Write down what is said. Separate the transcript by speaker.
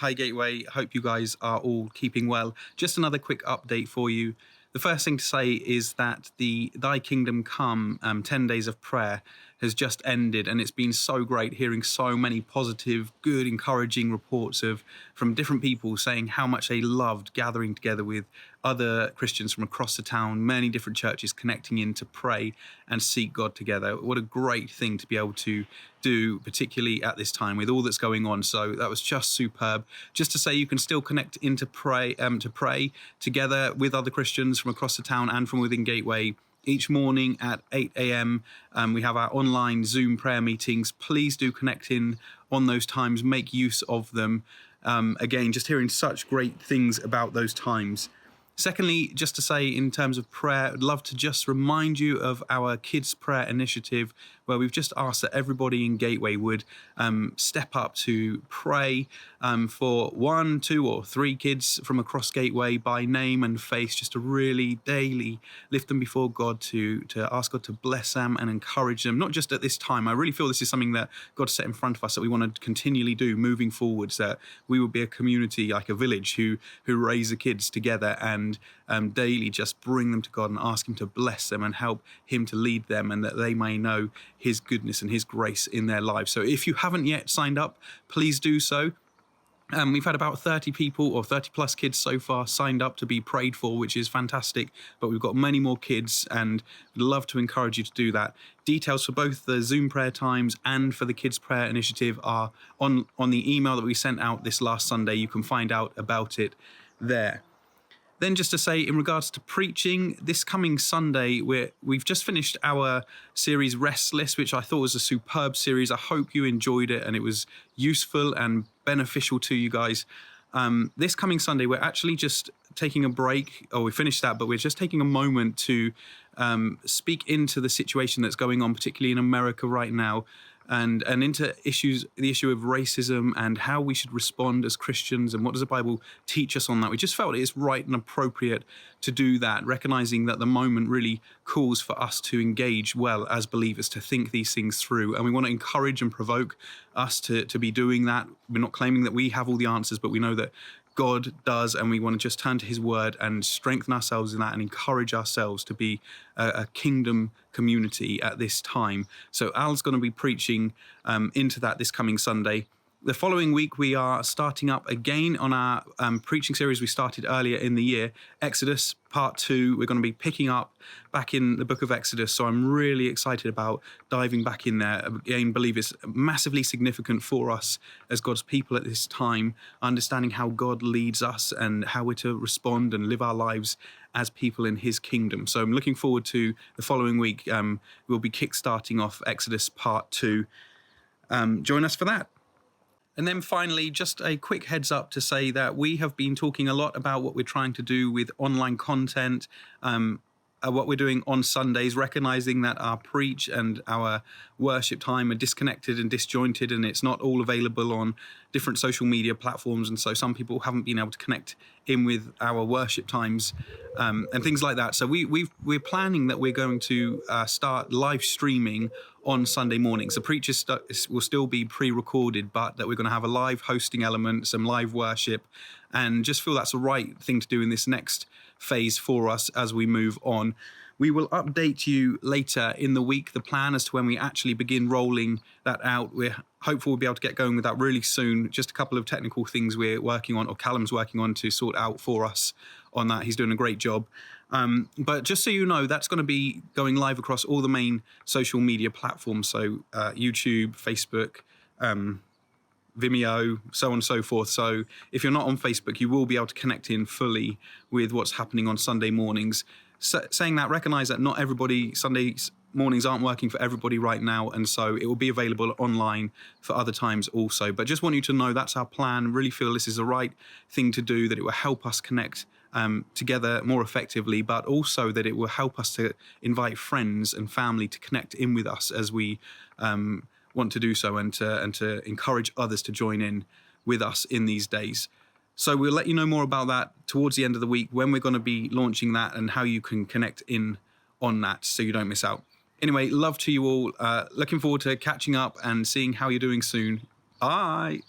Speaker 1: Hi Gateway, hope you guys are all keeping well. Just another quick update for you. The first thing to say is that the Thy Kingdom Come 10 days of prayer has just ended, and it's been so great hearing so many positive, good, encouraging reports from different people saying how much they loved gathering together with other Christians from across the town, many different churches connecting in to pray and seek God together. What a great thing to be able to do, particularly at this time with all that's going on. So that was just superb. Just to say, you can still connect in to pray together with other Christians from across the town and from within Gateway each morning at 8 a.m. We have our online Zoom prayer meetings. Please do connect in on those times, make use of them. Again, just hearing such great things about those times. Secondly, just to say in terms of prayer, I'd love to just remind you of our Kids Prayer Initiative, where we've just asked that everybody in Gateway would step up to pray for 1, 2 or 3 kids from across Gateway by name and face, just to really daily lift them before God, to ask God to bless them and encourage them, not just at this time. I really feel this is something that God set in front of us that we want to continually do moving forwards, that we will be a community, like a village, who raise the kids together and daily just bring them to God and ask Him to bless them and help Him to lead them, and that they may know His goodness and His grace in their lives. So if you haven't yet signed up, please do so. We've had about 30 people or 30 plus kids so far signed up to be prayed for, which is fantastic, but we've got many more kids and we'd love to encourage you to do that. Details for both the Zoom prayer times and for the Kids Prayer Initiative are on the email that we sent out this last Sunday. You can find out about it there. Then just to say, in regards to preaching, this coming Sunday, we've just finished our series Restless, which I thought was a superb series. I hope you enjoyed it and it was useful and beneficial to you guys. This coming Sunday, we're actually just taking a break, or we finished that, but we're just taking a moment to speak into the situation that's going on, particularly in America right now, and into the issue of racism and how we should respond as Christians and what does the Bible teach us on that. We just felt it's right and appropriate to do that, recognizing that the moment really calls for us to engage well as believers, to think these things through. And we want to encourage and provoke us to be doing that. We're not claiming that we have all the answers, but we know that God does, and we want to just turn to His word and strengthen ourselves in that and encourage ourselves to be a kingdom community at this time. So Al's going to be preaching into that this coming Sunday. The following week, we are starting up again on our preaching series we started earlier in the year, Exodus Part 2. We're going to be picking up back in the book of Exodus, so I'm really excited about diving back in there. Again, believe it's massively significant for us as God's people at this time, understanding how God leads us and how we're to respond and live our lives as people in His kingdom. So I'm looking forward to the following week. We'll be kickstarting off Exodus Part 2. Join us for that. And then finally, just a quick heads up to say that we have been talking a lot about what we're trying to do with online content, what we're doing on Sundays, recognizing that our preach and our worship time are disconnected and disjointed, and it's not all available on different social media platforms. And so some people haven't been able to connect in with our worship times and things like that. So we're planning that we're going to start live streaming on Sunday mornings. The preachers will still be pre-recorded, but that we're going to have a live hosting element, some live worship, and just feel that's the right thing to do in this next phase for us as we move on. We will update you later in the week, the plan as to when we actually begin rolling that out. We're hopeful we'll be able to get going with that really soon. Just a couple of technical things we're working on, or Callum's working on, to sort out for us on that. He's doing a great job. But just so you know, that's going to be going live across all the main social media platforms. So YouTube, Facebook, Vimeo, so on and so forth. So if you're not on Facebook, you will be able to connect in fully with what's happening on Sunday mornings. Saying that, recognize that not everybody, Sunday mornings aren't working for everybody right now, and so it will be available online for other times also. But just want you to know that's our plan. Really feel this is the right thing to do, that it will help us connect together more effectively, but also that it will help us to invite friends and family to connect in with us as we want to do so, and to encourage others to join in with us in these days. So we'll let you know more about that towards the end of the week, when we're going to be launching that and how you can connect in on that so you don't miss out. Anyway, love to you all. Looking forward to catching up and seeing how you're doing soon. Bye.